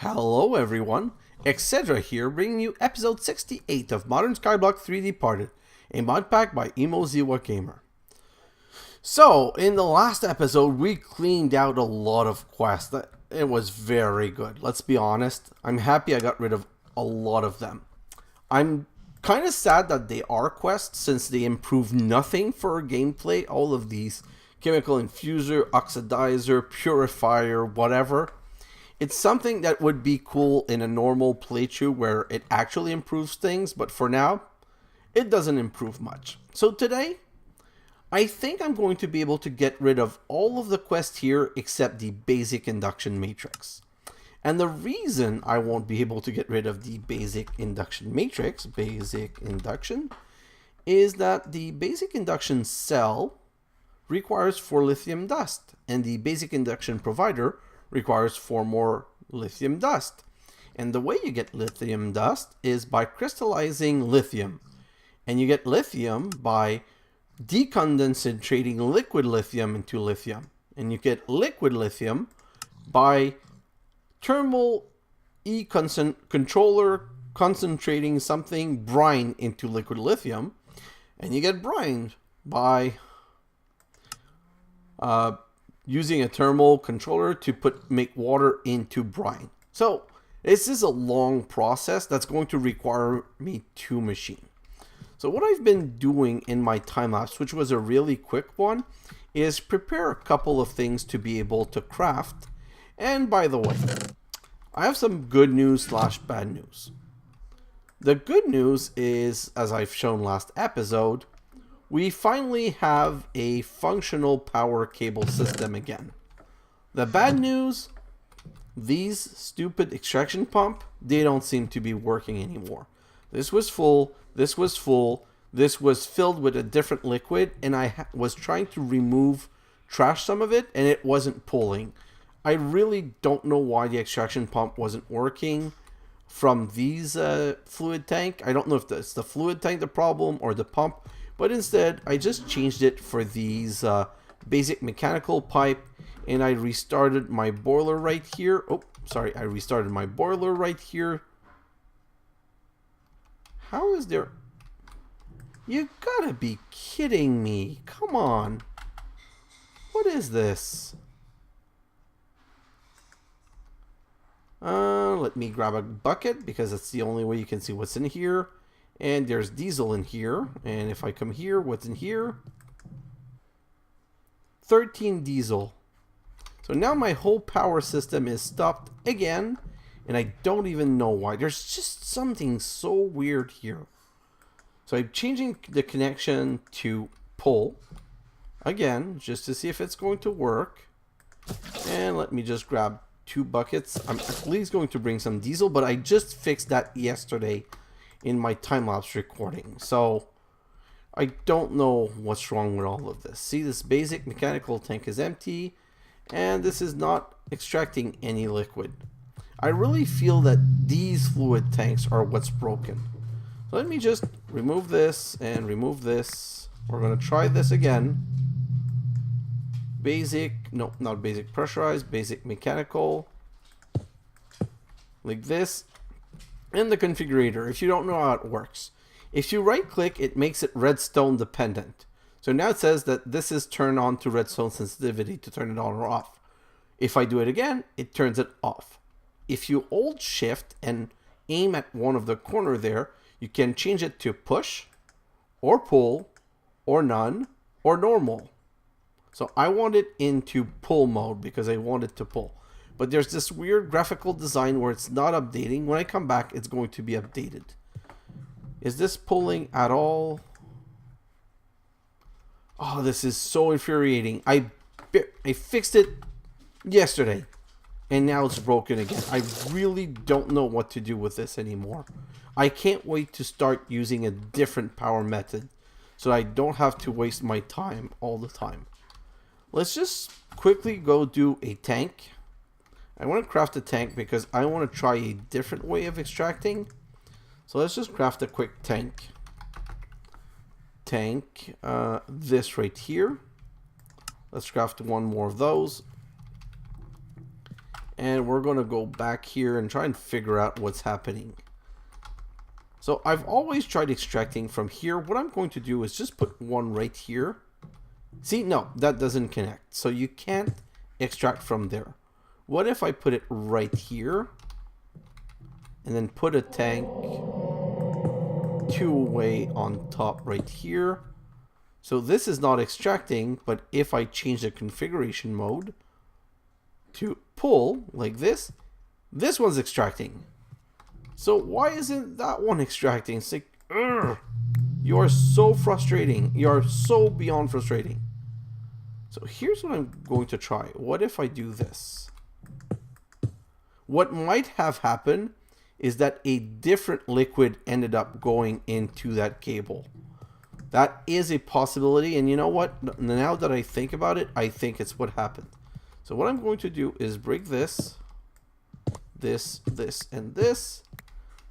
Hello everyone, xHedra here, bringing you episode 68 of Modern Skyblock 3D Parted, a mod pack by Emoziwa Gamer. So, in the last episode, we cleaned out a lot of quests. It was very good, let's be honest. I'm happy I got rid of a lot of them. I'm kind of sad that they are quests, since they improve nothing for gameplay. All of these, chemical infuser, oxidizer, purifier, whatever. It's something that would be cool in a normal playthrough where it actually improves things, but for now, it doesn't improve much. So today, I think I'm going to be able to get rid of all of the quests here except the basic induction matrix. And the reason I won't be able to get rid of the basic induction matrix, is that the basic induction cell requires 4 lithium dust, and the basic induction provider requires 4 more lithium dust. And the way you get lithium dust is by crystallizing lithium. And you get lithium by decondensating liquid lithium into lithium. And you get liquid lithium by thermal controller concentrating something brine into liquid lithium. And you get brine by using a thermal controller to make water into brine. So this is a long process that's going to require me 2 machines. So what I've been doing in my time lapse, which was a really quick one, is prepare a couple of things to be able to craft. And by the way, I have some good news / bad news. The good news is, as I've shown last episode, we finally have a functional power cable system again. The bad news, these stupid extraction pump, they don't seem to be working anymore. This was full, this was full, this was filled with a different liquid, and I was trying to trash some of it, and it wasn't pulling. I really don't know why the extraction pump wasn't working from these fluid tank. I don't know if it's the fluid tank the problem or the pump. But instead, I just changed it for these basic mechanical pipe, and I restarted my boiler right here. Oh, sorry, I restarted my boiler right here. How is there... You gotta be kidding me. Come on. What is this? Let me grab a bucket, because that's the only way you can see what's in here. And there's diesel in here. And if I come here, what's in here? 13 diesel. So now my whole power system is stopped again. And I don't even know why. There's just something so weird here. So I'm changing the connection to pull. Again, just to see if it's going to work. And let me just grab 2 buckets. I'm at least going to bring some diesel. But I just fixed that yesterday in my time-lapse recording, so I don't know what's wrong with all of this. See, this basic mechanical tank is empty, and this is not extracting any liquid. I really feel that these fluid tanks are what's broken. So let me just remove this and remove this. We're going to try this again. Basic, no, not basic pressurized, basic mechanical, like this. In the configurator, if you don't know how it works, if you right click, it makes it redstone dependent. So now it says that this is turned on to redstone sensitivity to turn it on or off. If I do it again, it turns it off. If you hold shift and aim at one of the corner there, you can change it to push or pull or none or normal. So I want it into pull mode because I want it to pull. But there's this weird graphical design where it's not updating. When I come back, it's going to be updated. Is this pulling at all? Oh, this is so infuriating. I fixed it yesterday, and now it's broken again. I really don't know what to do with this anymore. I can't wait to start using a different power method so I don't have to waste my time all the time. Let's just quickly go do a tank. I want to craft a tank because I want to try a different way of extracting. So let's just craft a quick tank. This right here. Let's craft 1 more of those. And we're going to go back here and try and figure out what's happening. So I've always tried extracting from here. What I'm going to do is just put one right here. See, no, that doesn't connect. So you can't extract from there. What if I put it right here and then put a tank two-way on top right here? So this is not extracting, but if I change the configuration mode to pull like this, this one's extracting. So why isn't that one extracting? It's like, ugh, you are so frustrating. You are so beyond frustrating. So here's what I'm going to try. What if I do this? What might have happened is that a different liquid ended up going into that cable. That is a possibility, and you know what? Now that I think about it, I think it's what happened. So what I'm going to do is break this, this, and this.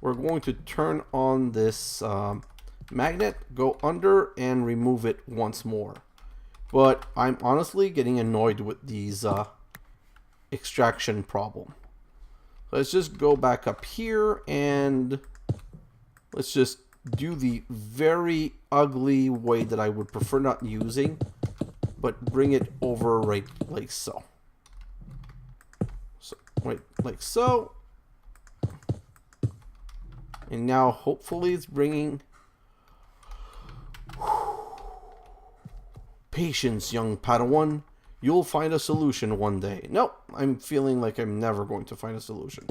We're going to turn on this magnet, go under, and remove it once more. But I'm honestly getting annoyed with these extraction problem. So let's just go back up here and let's just do the very ugly way that I would prefer not using, but bring it over right like so. So right like so. And now hopefully it's bringing patience, young Padawan. You'll find a solution one day. Nope, I'm feeling like I'm never going to find a solution.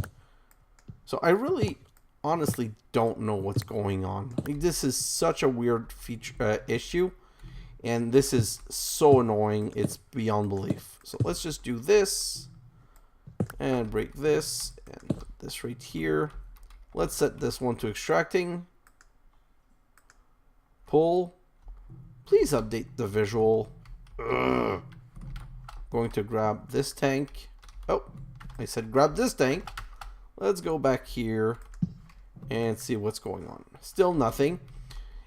So I really honestly don't know what's going on. Like, this is such a weird feature issue, and this is so annoying, it's beyond belief. So let's just do this and break this and put this right here. Let's set this one to extracting. Pull. Please update the visual. Ugh. Going to grab this tank. Oh, I said grab this tank. Let's go back here and see what's going on. Still nothing.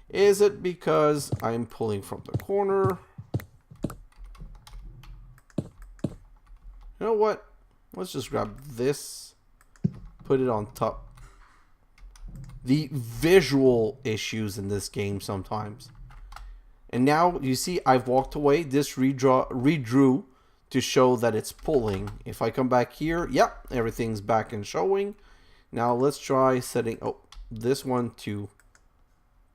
Is it because I'm pulling from the corner? You know what? Let's just grab this, put it on top. The visual issues in this game sometimes. And now you see I've walked away. This redrew to show that it's pulling. If I come back here, yep, everything's back and showing. Now let's try setting this one to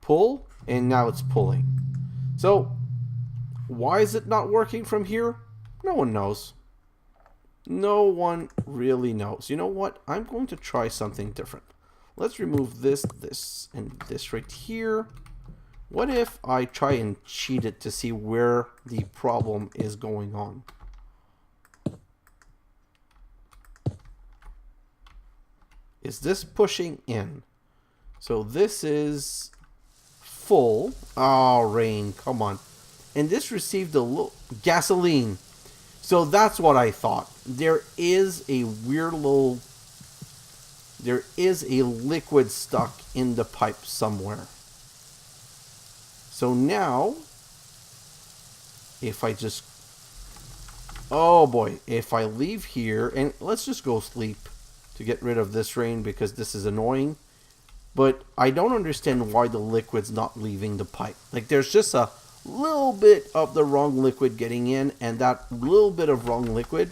pull, and now it's pulling. So why is it not working from here? No one knows. No one really knows. You know what? I'm going to try something different. Let's remove this, this, and this right here. What if I try and cheat it to see where the problem is going on? Is this pushing in? So this is full. Oh, rain, come on. And this received a little gasoline. So that's what I thought. There is a weird little... There is a liquid stuck in the pipe somewhere. So now, if I just... Oh boy, if I leave here, and let's just go sleep to get rid of this rain because this is annoying. But I don't understand why the liquid's not leaving the pipe. Like, there's just a little bit of the wrong liquid getting in, and that little bit of wrong liquid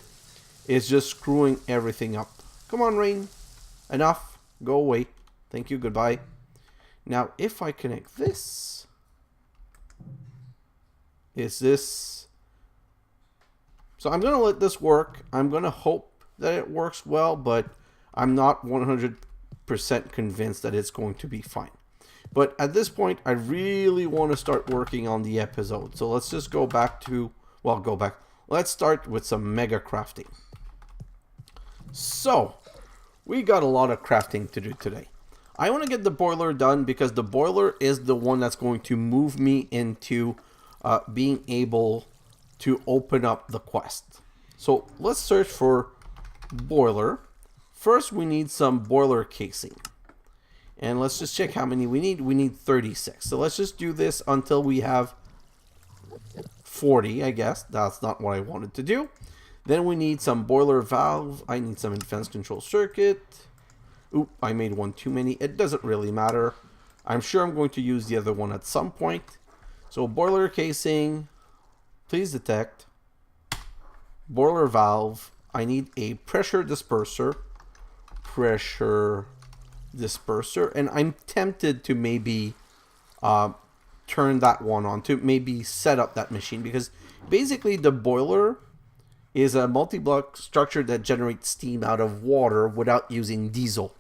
is just screwing everything up. Come on, rain. Enough. Go away. Thank you. Goodbye. Now, if I connect this, is this... So I'm going to let this work. I'm going to hope that it works well, but I'm not 100% convinced that it's going to be fine. But at this point, I really want to start working on the episode. So let's just go back to... Well, go back. Let's start with some mega crafting. So... we got a lot of crafting to do today. I want to get the boiler done because the boiler is the one that's going to move me into being able to open up the quest. So let's search for boiler. First, we need some boiler casing. And let's just check how many we need. We need 36. So let's just do this until we have 40, I guess. That's not what I wanted to do. Then we need some boiler valve. I need some advanced control circuit. Oop, I made one too many. It doesn't really matter. I'm sure I'm going to use the other one at some point. So boiler casing, please detect. Boiler valve. I need a pressure disperser. Pressure disperser. And I'm tempted to maybe turn that one on, to maybe set up that machine, because basically the boiler is a multi-block structure that generates steam out of water without using diesel.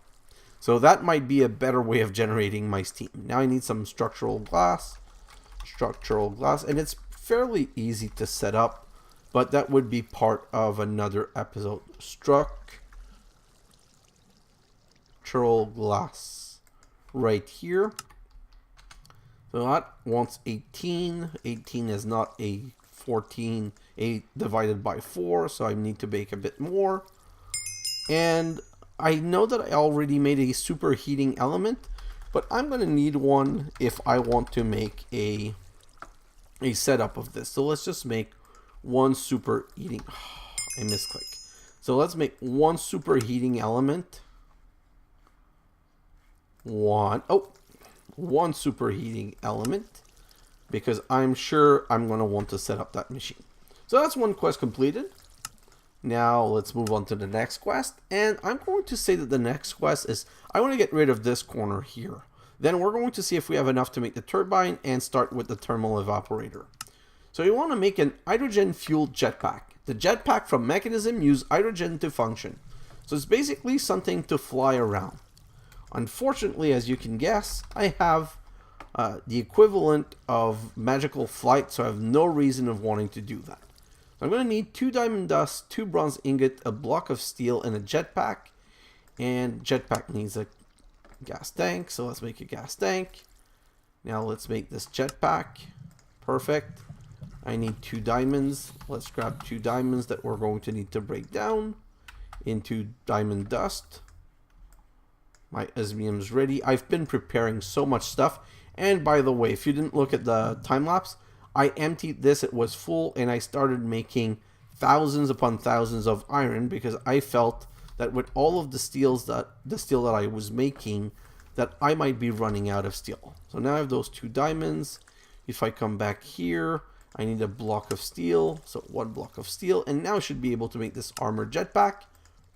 So that might be a better way of generating my steam. Now I need some structural glass, and it's fairly easy to set up, but that would be part of another episode. Structural glass right here. So that wants 18. 18 is not a 14. 8 divided by 4, so I need to bake a bit more. And I know that I already made a superheating element, but I'm going to need one if I want to make a setup of this. So let's just make one superheating. I misclick. So let's make one superheating element. One superheating element, because I'm sure I'm going to want to set up that machine. So that's one quest completed. Now let's move on to the next quest. And I'm going to say that the next quest is, I want to get rid of this corner here. Then we're going to see if we have enough to make the turbine and start with the thermal evaporator. So you want to make an hydrogen-fueled jetpack. The jetpack from Mekanism use hydrogen to function. So it's basically something to fly around. Unfortunately, as you can guess, I have the equivalent of magical flight, so I have no reason of wanting to do that. So I'm going to need 2 diamond dust, 2 bronze ingot, a block of steel, and a jetpack. And jetpack needs a gas tank, so let's make a gas tank. Now let's make this jetpack. Perfect. I need 2 diamonds. Let's grab 2 diamonds that we're going to need to break down into diamond dust. My osmium's ready. I've been preparing so much stuff. And by the way, if you didn't look at the time lapse, I emptied this, it was full, and I started making thousands upon thousands of iron, because I felt that with all of the steel that I was making, that I might be running out of steel. So now I have those 2 diamonds. If I come back here, I need a block of steel. So 1 block of steel, and now I should be able to make this armored jetpack.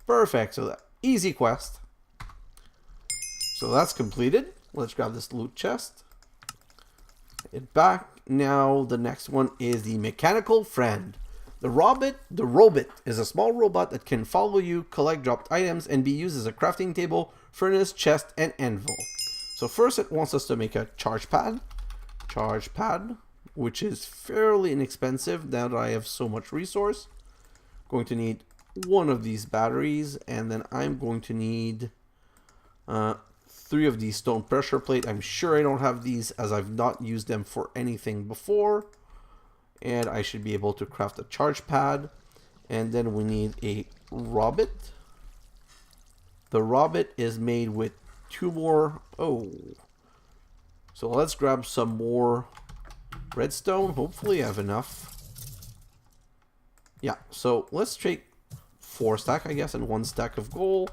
Perfect. So that easy quest. So that's completed. Let's grab this loot chest. It back. Now the next one is the mechanical friend. The Robbit is a small robot that can follow you, collect dropped items, and be used as a crafting table, furnace, chest, and anvil. So first it wants us to make a Chargepad, which is fairly inexpensive now that I have so much resource. Going to need 1 of these batteries, and then I'm going to need 3 of these stone pressure plate. I'm sure I don't have these, as I've not used them for anything before. And I should be able to craft a charge pad. And then we need a Robbit. The Robbit is made with 2 more. Oh. So let's grab some more redstone. Hopefully I have enough. Yeah, so let's take 4 stack, I guess, and 1 stack of gold.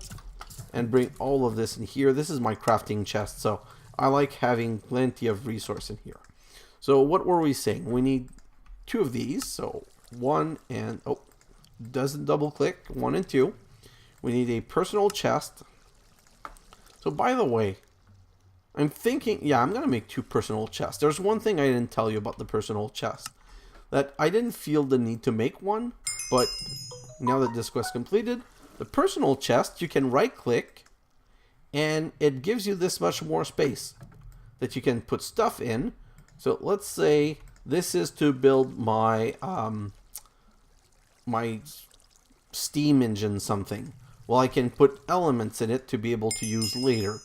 And bring all of this in here. This is my crafting chest, so I like having plenty of resource in here. So what were we saying? We need 2 of these. So 1 and, oh, doesn't double click. 1 and 2. We need a personal chest. So by the way, I'm thinking, yeah, I'm going to make 2 personal chests. There's one thing I didn't tell you about the personal chest. That I didn't feel the need to make one, but now that this quest completed, the personal chest, you can right click and it gives you this much more space that you can put stuff in. So let's say this is to build my my steam engine something. Well, I can put elements in it to be able to use later.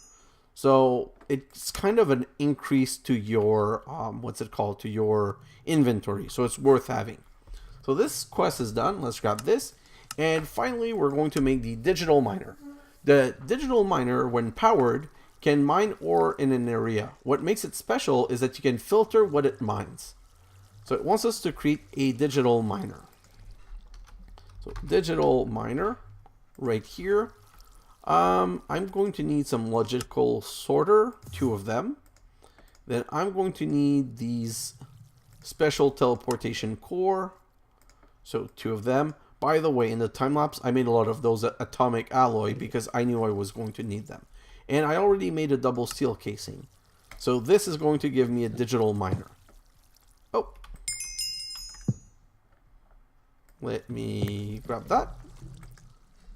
So it's kind of an increase to your to your inventory. So it's worth having. So this quest is done. Let's grab this. And finally, we're going to make the digital miner. The digital miner, when powered, can mine ore in an area. What makes it special is that you can filter what it mines. So it wants us to create a digital miner. So So digital miner right here. I'm going to need some logical sorter, 2 of them. Then I'm going to need these special teleportation core, so 2 of them. By the way, in the time lapse, I made a lot of those atomic alloy because I knew I was going to need them. And I already made a double steel casing. So this is going to give me a digital miner. Oh. Let me grab that.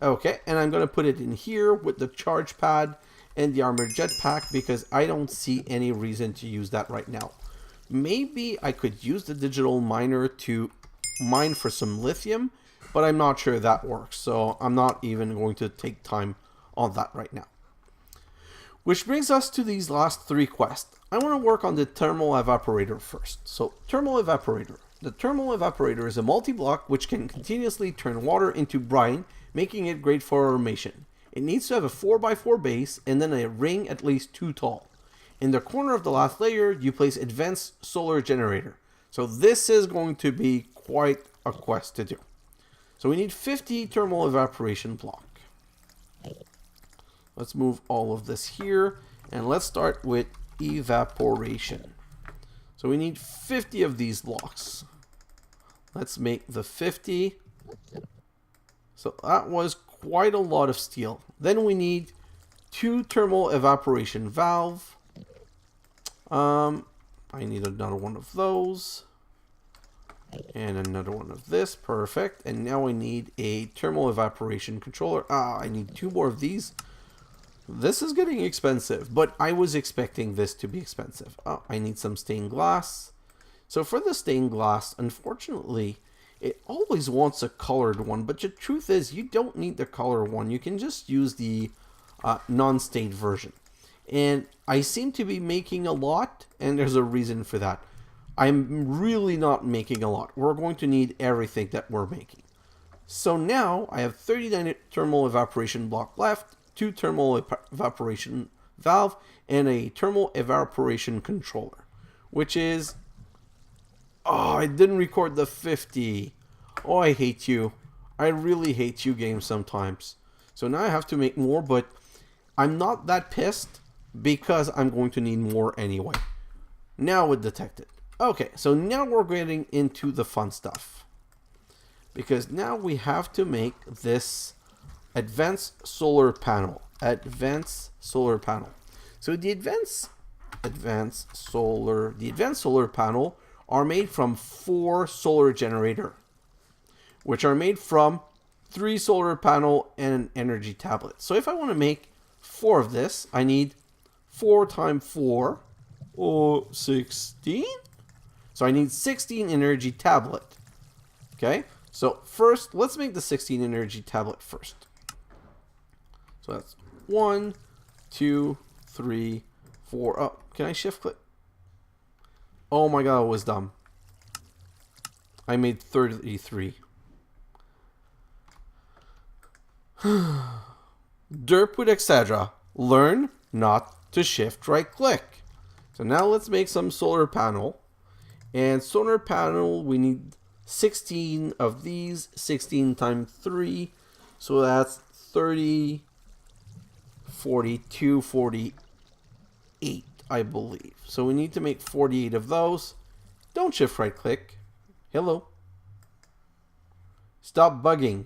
Okay, and I'm going to put it in here with the Chargepad and the armored jetpack because I don't see any reason to use that right now. Maybe I could use the digital miner to mine for some lithium, but I'm not sure that works, so I'm not even going to take time on that right now. Which brings us to these last 3 quests. I want to work on the thermal evaporator first. So, thermal evaporator. The thermal evaporator is a multi-block which can continuously turn water into brine, making it great for automation. It needs to have a 4x4 base and then a ring at least 2 tall. In the corner of the last layer, you place advanced solar generator. So this is going to be quite a quest to do. So we need 50 thermal evaporation block. Let's move all of this here and let's start with evaporation. So we need 50 of these blocks. Let's make the 50. So that was quite a lot of steel. Then we need 2 thermal evaporation valve. I need another one of those. And another one of this. Perfect. And now I need a thermal evaporation controller. I need 2 more of these. This is getting expensive, but I was expecting this to be expensive. I need some stained glass. So for the stained glass, unfortunately, it always wants a colored one, but the truth is you don't need the color one. You can just use the non-stained version. And I seem to be making a lot, and there's a reason for that. I'm really not making a lot. We're going to need everything that we're making. So now I have 39 thermal evaporation block left, 2 thermal evaporation valve, and a thermal evaporation controller, which is... Oh, I didn't record the 50. Oh, I hate you. I really hate you games sometimes. So now I have to make more, but I'm not that pissed because I'm going to need more anyway. Now it detected. Okay, so now we're getting into the fun stuff. Because now we have to make this advanced solar panel. Advanced solar panel. So the advanced solar panel are made from 4 solar generator, which are made from 3 solar panel and an energy tablet. So if I want to make 4 of this, I need 4 times 4, or 16. So I need 16 energy tablet. Okay, so first, let's make the 16 energy tablet first. So that's 1, 2, 3, 4. Oh, can I shift click? Oh my god, it was dumb. I made 33. DERP with xHedra. Learn not to shift right click. So now let's make some solar panel. And solar panel, we need 16 of these. 16 times 3. So that's 30, 42, 48. I believe. So we need to make 48 of those. Don't shift right click. Hello. Stop bugging.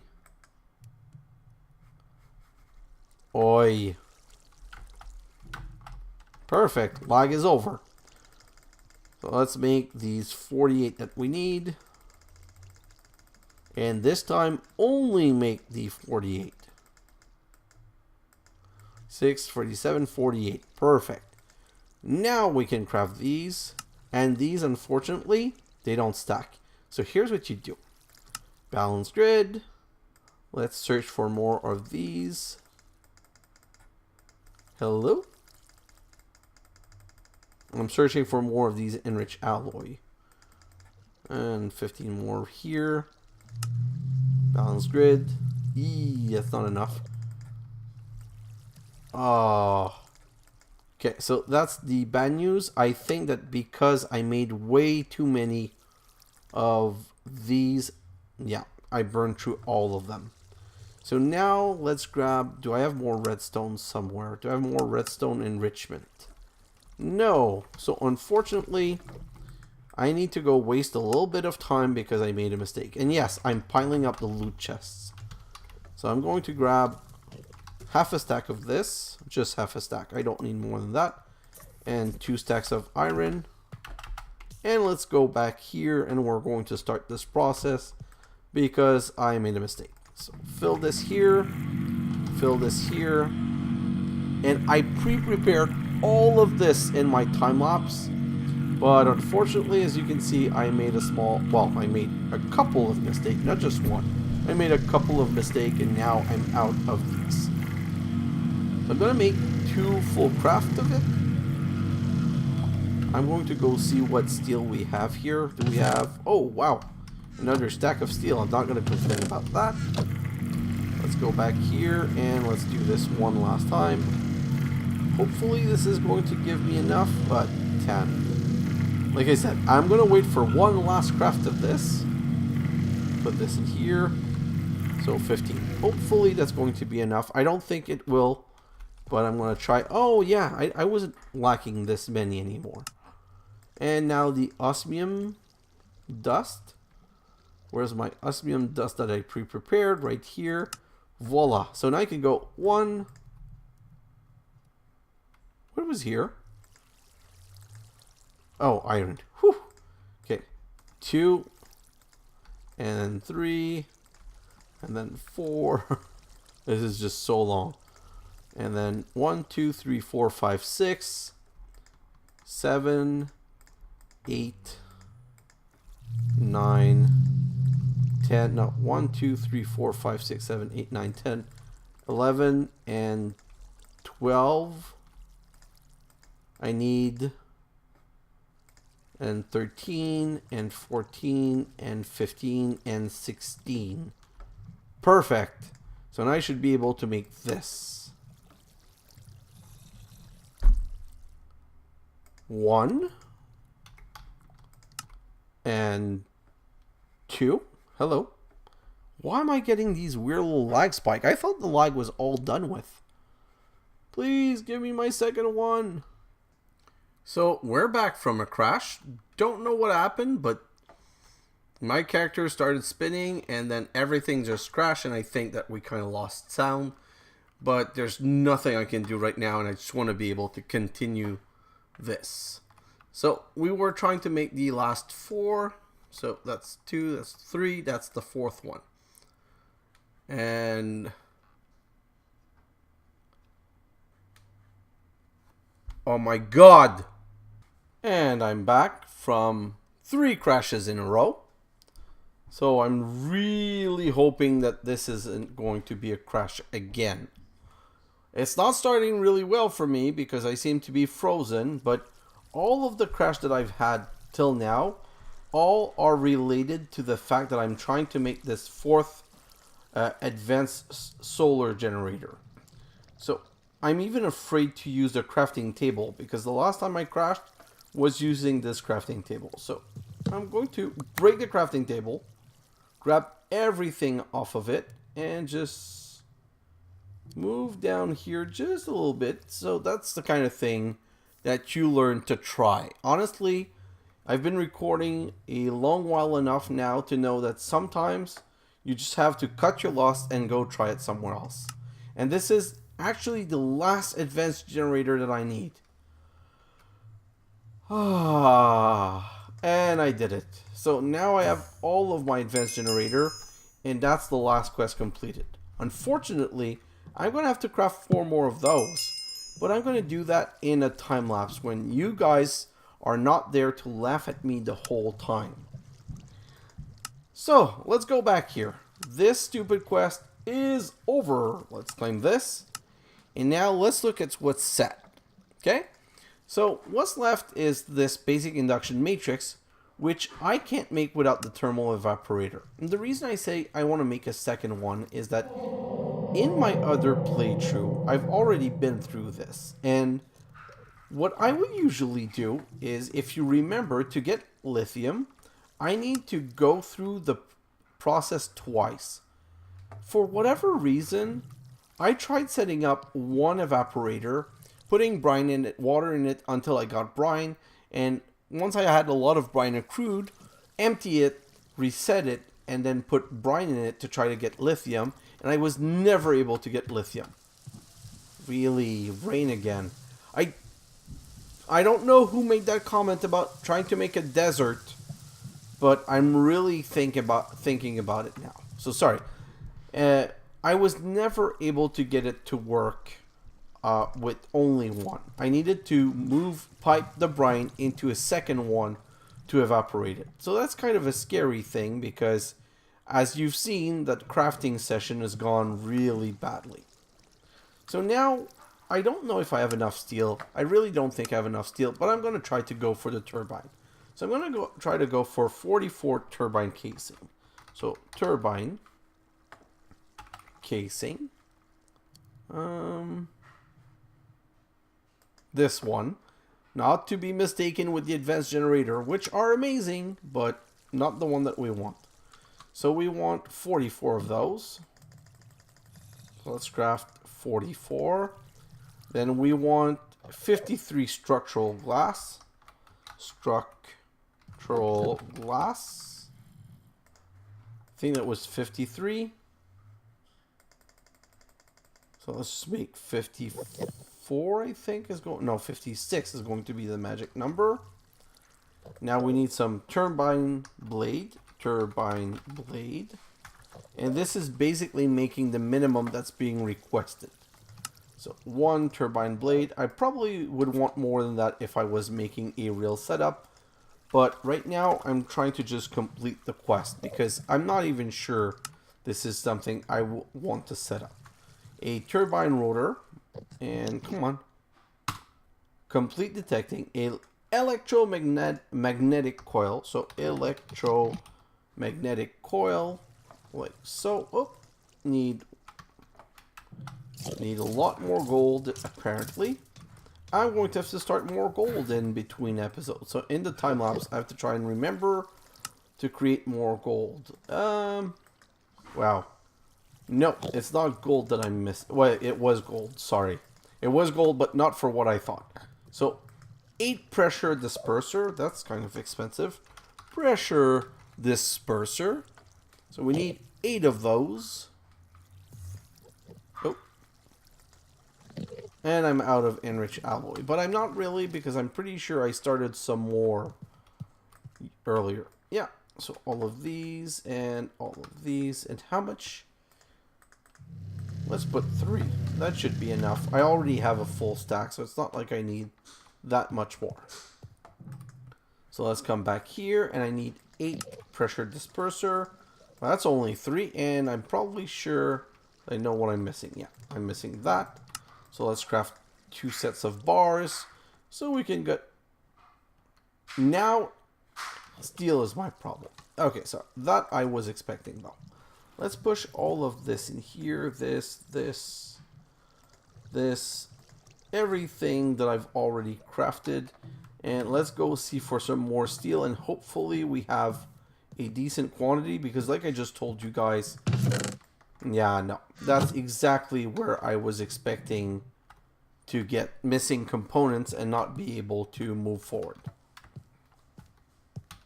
Oi. Perfect. Lag is over. So let's make these 48 that we need. And this time only make the 48. 6, 47, 48. Perfect. Now we can craft these, and these, unfortunately, they don't stack. So here's what you do. Balance grid. Let's search for more of these. Hello? I'm searching for more of these enriched alloy. And 15 more here. Balance grid. That's not enough. Oh. Okay, so that's the bad news. I think that because I made way too many of these, yeah, I burned through all of them. So now let's grab, do I have more redstone somewhere? Do I have more redstone enrichment? No. So unfortunately, I need to go waste a little bit of time because I made a mistake. And yes, I'm piling up the loot chests. So I'm going to grab half a stack of this, just half a stack. I don't need more than that. And 2 stacks of iron. And let's go back here and we're going to start this process because I made a mistake. So fill this here, fill this here. And I pre-prepared all of this in my time lapse. But unfortunately, as you can see, I made I made a couple of mistakes, not just one. I made a couple of mistakes and now I'm out of these. So I'm going to make 2 full craft of it. I'm going to go see what steel we have here. Do we have... Oh, wow. Another stack of steel. I'm not going to complain about that. Let's go back here and let's do this one last time. Hopefully this is going to give me enough, but 10. Like I said, I'm going to wait for one last craft of this. Put this in here. So 15. Hopefully that's going to be enough. I don't think it will, but I'm going to try. Oh, yeah. I wasn't lacking this many anymore. And now the osmium dust. Where's my osmium dust that I pre-prepared? Right here. Voila. So now I can go 1. What was here? Oh, iron. Whew. Okay. 2. And then 3. And then 4. This is just so long. And then 1, 2, 3, 4, 5, 6. 7. 8. 9. 10. No. 1, 2, 3, 4, 5, 6, 7, 8, 9, 10. 11 and 12. I need... and 13 and 14 and 15 and 16. Perfect. So now I should be able to make this. 1 and 2. Hello. Why am I getting these weird little lag spike? I thought the lag was all done with. Please give me my second one. So we're back from a crash. Don't know what happened, but my character started spinning and then everything just crashed and I think that we kind of lost sound. But there's nothing I can do right now and I just want to be able to continue this. So we were trying to make the last 4. So that's 2, that's 3, that's the 4th one. And... oh my god! And I'm back from 3 crashes in a row. So I'm really hoping that this isn't going to be a crash again. It's not starting really well for me because I seem to be frozen, but all of the crash that I've had till now, all are related to the fact that I'm trying to make this 4th advanced solar generator. So I'm even afraid to use the crafting table because the last time I crashed was using this crafting table. So I'm going to break the crafting table, grab everything off of it, and just move down here just a little bit. So that's the kind of thing that you learn to try. Honestly, I've been recording a long while enough now to know that sometimes you just have to cut your loss and go try it somewhere else. And this is actually the last advanced generator that I need. And I did it. So now I have all of my advanced generator, and that's the last quest completed. Unfortunately, I'm going to have to craft 4 more of those, but I'm going to do that in a time lapse when you guys are not there to laugh at me the whole time. So let's go back here. This stupid quest is over. Let's claim this. And now let's look at what's set. Okay? So what's left is this basic induction matrix, which I can't make without the thermal evaporator. And the reason I say I want to make a second one is that in my other playthrough, I've already been through this. And what I would usually do is, if you remember, to get lithium, I need to go through the process twice. For whatever reason, I tried setting up one evaporator, putting brine in it, water in it until I got brine, and once I had a lot of brine accrued, empty it, reset it, and then put brine in it to try to get lithium, and I was never able to get lithium. Really, rain again. I don't know who made that comment about trying to make a desert, but I'm really thinking about it now. So sorry. I was never able to get it to work with only one. I needed to pipe the brine into a second one to evaporate it. So that's kind of a scary thing because, as you've seen, that crafting session has gone really badly. So now, I don't know if I have enough steel. I really don't think I have enough steel, but I'm going to try to go for the turbine. So I'm going to try to go for 44 turbine casing. So turbine casing. This one. Not to be mistaken with the advanced generator, which are amazing, but not the one that we want. So we want 44 of those. So let's craft 44. Then we want 53 structural glass. Structural glass. I think that was 53. So let's just make 54, I think is going, no, 56 is going to be the magic number. Now we need some turbine blade. And this is basically making the minimum that's being requested. So one turbine blade. I probably would want more than that if I was making a real setup. But right now I'm trying to just complete the quest because I'm not even sure this is something I want to set up. A turbine rotor. And come on. Complete detecting a electromagnetic coil. So electromagnetic coil. Like so. Oh, need a lot more gold, apparently. I'm going to have to start more gold in between episodes. So in the time lapse, I have to try and remember to create more gold. Wow. No, it's not gold that I missed. Well, it was gold, sorry. It was gold, but not for what I thought. So, 8 pressure disperser. That's kind of expensive. Pressure disperser. So we need 8 of those. Oh. And I'm out of enriched alloy. But I'm not really, because I'm pretty sure I started some more earlier. Yeah, so all of these and all of these. And how much? Let's put 3. That should be enough. I already have a full stack, so it's not like I need that much more. So let's come back here, and I need 8 pressure disperser. Well, that's only 3, and I'm probably sure I know what I'm missing. Yeah, I'm missing that. So let's craft 2 sets of bars, so we can get... Now, steel is my problem. Okay, so that I was expecting, though. Let's push all of this in here, this, everything that I've already crafted. And let's go see for some more steel, and hopefully we have a decent quantity, because like I just told you guys, yeah, no, that's exactly where I was expecting to get missing components and not be able to move forward.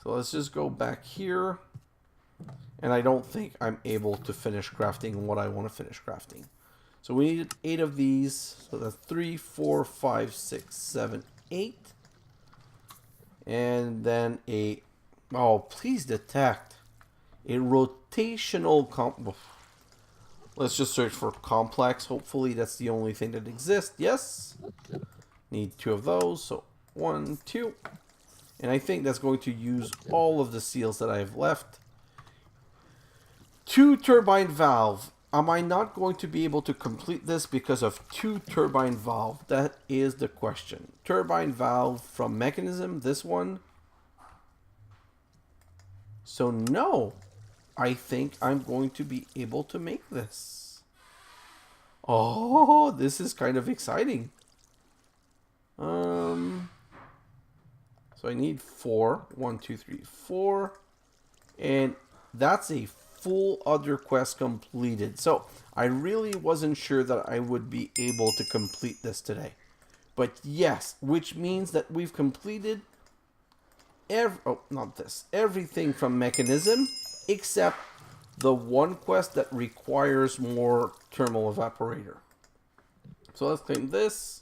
So let's just go back here. And I don't think I'm able to finish crafting what I want to finish crafting. So we need 8 of these. So that's 3, 4, 5, 6, 7, 8. And then a... Oh, please detect. A rotational... Let's just search for complex. Hopefully that's the only thing that exists. Yes. Need 2 of those. So 1, 2. And I think that's going to use all of the seals that I have left. 2 turbine valve. Am I not going to be able to complete this because of 2 turbine valve? That is the question. Turbine valve from Mekanism, this one. So no, I think I'm going to be able to make this. Oh, this is kind of exciting. So I need 4. 1, 2, 3, 4. And that's a full other quest completed. So I really wasn't sure that I would be able to complete this today. But yes, which means that we've completed everything from Mekanism except the one quest that requires more thermal evaporator. So let's claim this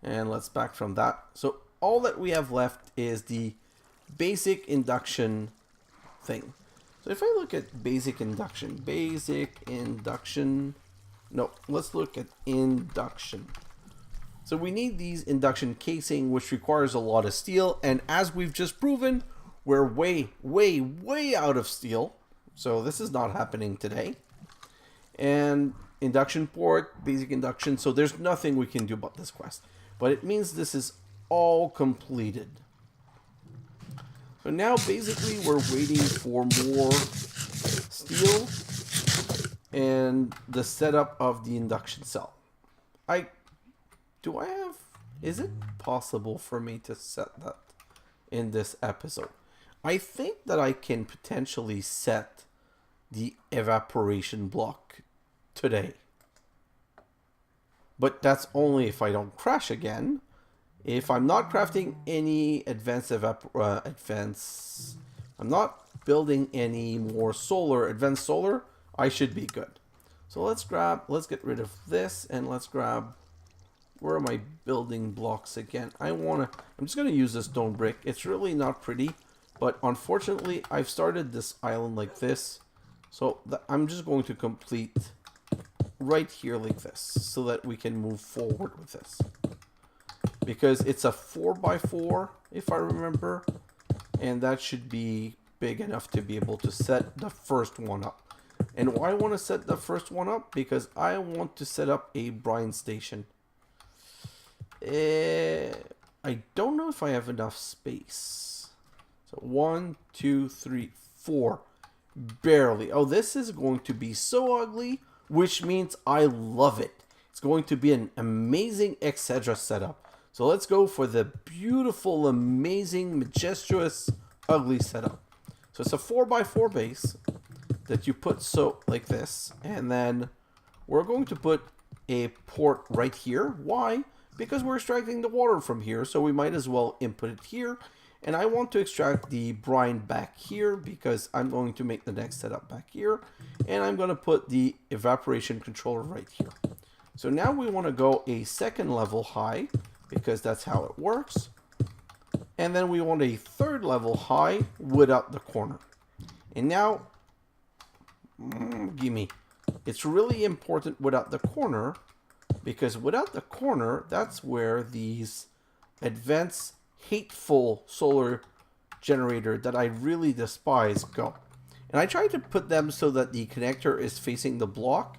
and let's back from that. So all that we have left is the basic induction thing. So if I look at basic induction, no, let's look at induction. So we need these induction casing, which requires a lot of steel. And as we've just proven, we're way out of steel. So this is not happening today. And induction port, basic induction. So there's nothing we can do about this quest. But it means this is all completed. So now basically we're waiting for more steel and the setup of the induction cell. Is it possible for me to set that in this episode? I think that I can potentially set the evaporation block today. But that's only if I don't crash again. If I'm not crafting any I'm not building any more advanced solar, I should be good. So let's get rid of this and let's grab, where are my building blocks again? I'm just going to use this stone brick. It's really not pretty, but unfortunately I've started this island like this. So I'm just going to complete right here like this so that we can move forward with this. Because it's a 4x4, if I remember, and that should be big enough to be able to set the first one up. And why I want to set the first one up? Because I want to set up a brine station. I don't know if I have enough space. So 1, 2, 3, 4. Barely. Oh, this is going to be so ugly, which means I love it. It's going to be an amazing xHedra setup. So let's go for the beautiful, amazing, majestuous, ugly setup. So it's a 4x4 base that you put like this. And then we're going to put a port right here. Why? Because we're extracting the water from here. So we might as well input it here. And I want to extract the brine back here because I'm going to make the next setup back here. And I'm going to put the evaporation controller right here. So now we want to go a second level high, because that's how it works. And then we want a third level high without the corner. And now, it's really important without the corner, because without the corner, that's where these advanced, hateful solar generator that I really despise go. And I tried to put them so that the connector is facing the block.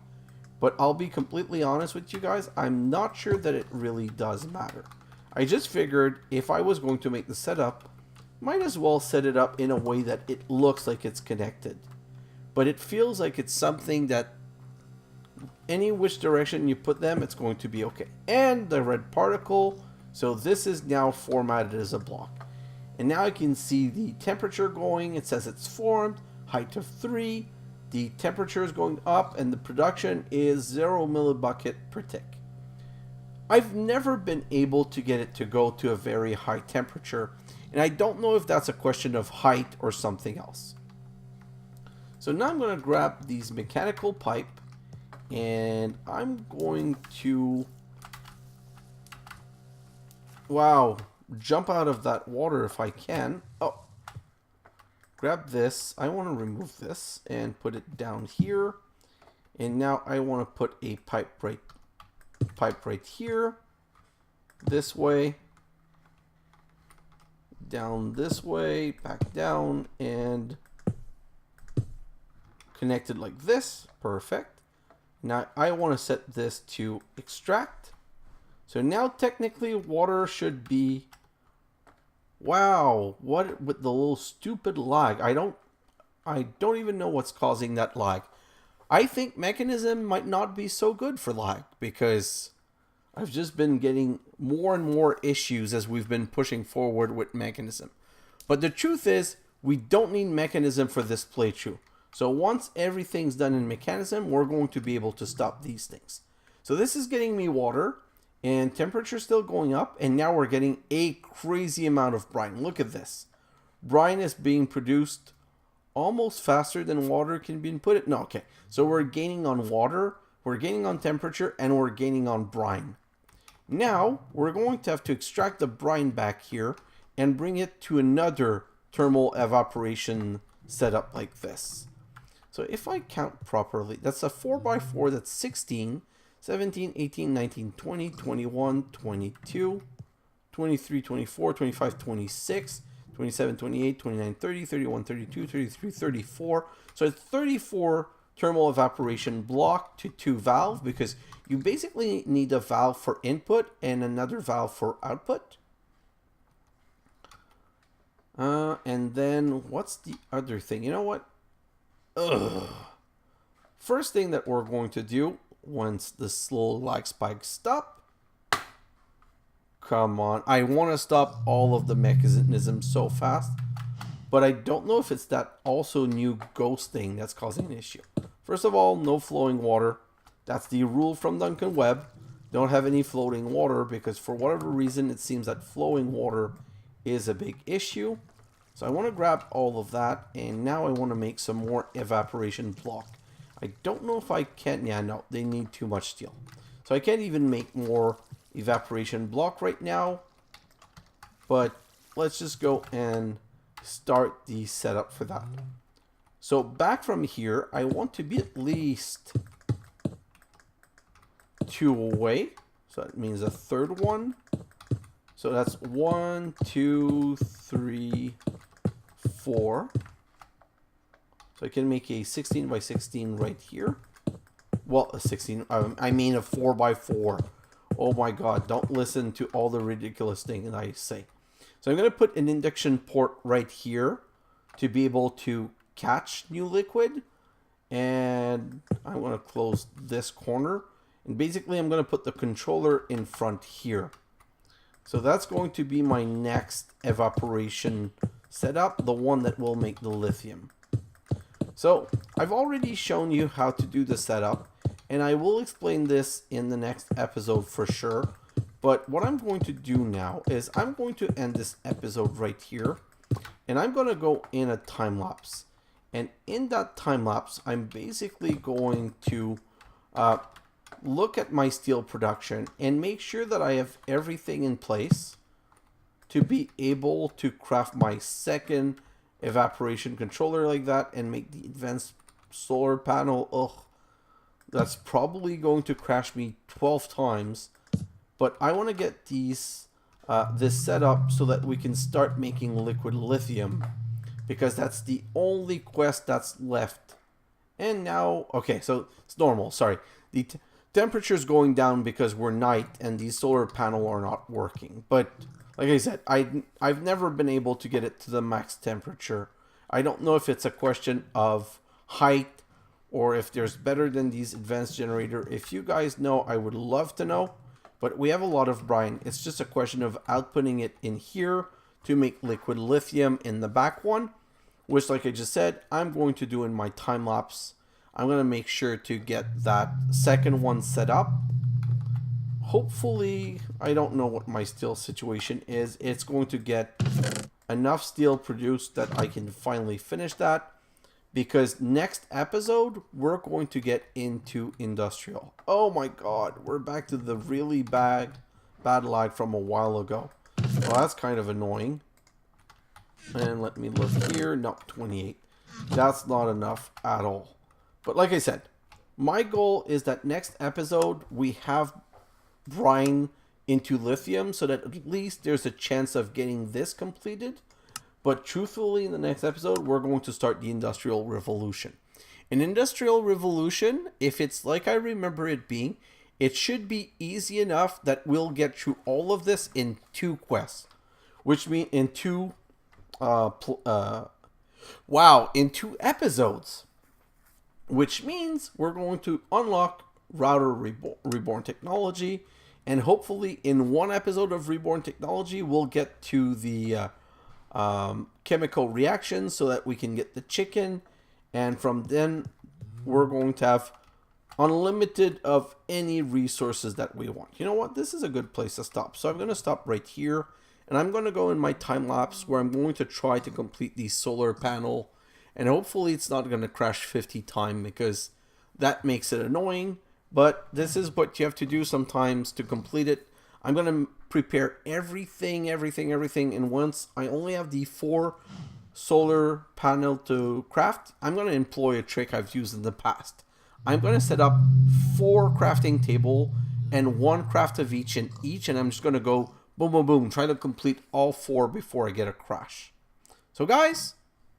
But I'll be completely honest with you guys, I'm not sure that it really does matter. I just figured if I was going to make the setup, might as well set it up in a way that it looks like it's connected. But it feels like it's something that any which direction you put them, it's going to be okay. And the red particle, so this is now formatted as a block. And now I can see the temperature going, it says it's formed, height of 3. The temperature is going up and the production is 0 millibucket per tick. I've never been able to get it to go to a very high temperature, and I don't know if that's a question of height or something else. So now I'm going to grab these mechanical pipe and I'm going to, jump out of that water if I can. Oh. Grab this. I want to remove this and put it down here. And now I want to put a pipe right here. This way. Down this way. Back down. And connected like this. Perfect. Now I want to set this to extract. So now technically water should be... Wow, what with the little stupid lag? I don't even know what's causing that lag. I think Mekanism might not be so good for lag because I've just been getting more and more issues as we've been pushing forward with Mekanism. But the truth is, we don't need Mekanism for this playthrough. So once everything's done in Mekanism, we're going to be able to stop these things. So this is getting me water, and temperature still going up, and now we're getting a crazy amount of brine. Look at this. Brine is being produced almost faster than water can be inputted. No, okay. So we're gaining on water, we're gaining on temperature, and we're gaining on brine. Now, we're going to have to extract the brine back here and bring it to another thermal evaporation setup like this. So if I count properly, that's a 4x4, that's 16, 17, 18, 19, 20, 21, 22, 23, 24, 25, 26, 27, 28, 29, 30, 31, 32, 33, 34. So it's 34 thermal evaporation block to 2 valve, because you basically need a valve for input and another valve for output. And then what's the other thing? You know what? First thing that we're going to do once the slow lag spikes stop. Come on. I want to stop all of the mechanisms so fast, but I don't know if it's that also new ghost thing that's causing an issue. First of all, no flowing water. That's the rule from Duncan Webb. Don't have any floating water, because for whatever reason it seems that flowing water is a big issue. So I want to grab all of that, and now I want to make some more evaporation block. I don't know if I can. Yeah, no, they need too much steel. So I can't even make more evaporation block right now. But let's just go and start the setup for that. So back from here, I want to be at least 2 away. So that means a third one. So that's 1, 2, 3, 4. So I can make a 16 by 16 right here. Well, a 16, I mean a 4 by 4. Oh my God, don't listen to all the ridiculous things I say. So I'm going to put an induction port right here to be able to catch new liquid. And I want to close this corner. And basically I'm going to put the controller in front here. So that's going to be my next evaporation setup, the one that will make the lithium. So I've already shown you how to do the setup, and I will explain this in the next episode for sure. But what I'm going to do now is I'm going to end this episode right here, and I'm going to go in a time lapse. And in that time lapse, I'm basically going to look at my steel production and make sure that I have everything in place to be able to craft my second evaporation controller like that and make the advanced solar panel. Ugh, that's probably going to crash me 12 times, but I want to get these this set up so that we can start making liquid lithium, because that's the only quest that's left. And now, okay, so it's normal, sorry, the temperature's going down because we're night and these solar panels are not working. But like I said, I've never been able to get it to the max temperature. I don't know if it's a question of height or if there's better than these advanced generator. If you guys know, I would love to know. But we have a lot of brine. It's just a question of outputting it in here to make liquid lithium in the back one, which, like I just said, I'm going to do in my time lapse. I'm going to make sure to get that second one set up. Hopefully, I don't know what my steel situation is. It's going to get enough steel produced that I can finally finish that. Because next episode, we're going to get into industrial. Oh my God, we're back to the really bad lag from a while ago. Well, that's kind of annoying. And let me look here. No, 28. That's not enough at all. But like I said, my goal is that next episode we have brine into lithium so that at least there's a chance of getting this completed. But truthfully, in the next episode, we're going to start the Industrial Revolution. An Industrial Revolution, if it's like I remember it being, it should be easy enough that we'll get through all of this in 2 quests. Which means in 2 episodes. Which means we're going to unlock Router Reborn Technology. And hopefully in 1 episode of Reborn Technology, we'll get to the chemical reactions so that we can get the chicken. And from then, we're going to have unlimited of any resources that we want. You know what? This is a good place to stop. So I'm going to stop right here. And I'm going to go in my time lapse where I'm going to try to complete the solar panel. And hopefully it's not going to crash 50 times because that makes it annoying. But this is what you have to do sometimes to complete it. I'm going to prepare everything. And once I only have the 4 solar panel to craft, I'm going to employ a trick I've used in the past. I'm going to set up 4 crafting table and 1 craft of each in each. And I'm just going to go boom, boom, boom. Try to complete all 4 before I get a crash. So guys,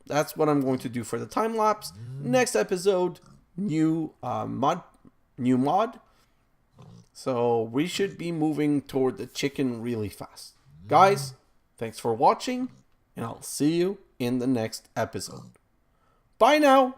that's what I'm going to do for the time lapse. Next episode, new mod. So we should be moving toward the chicken really fast. Guys, thanks for watching, and I'll see you in the next episode. Bye now.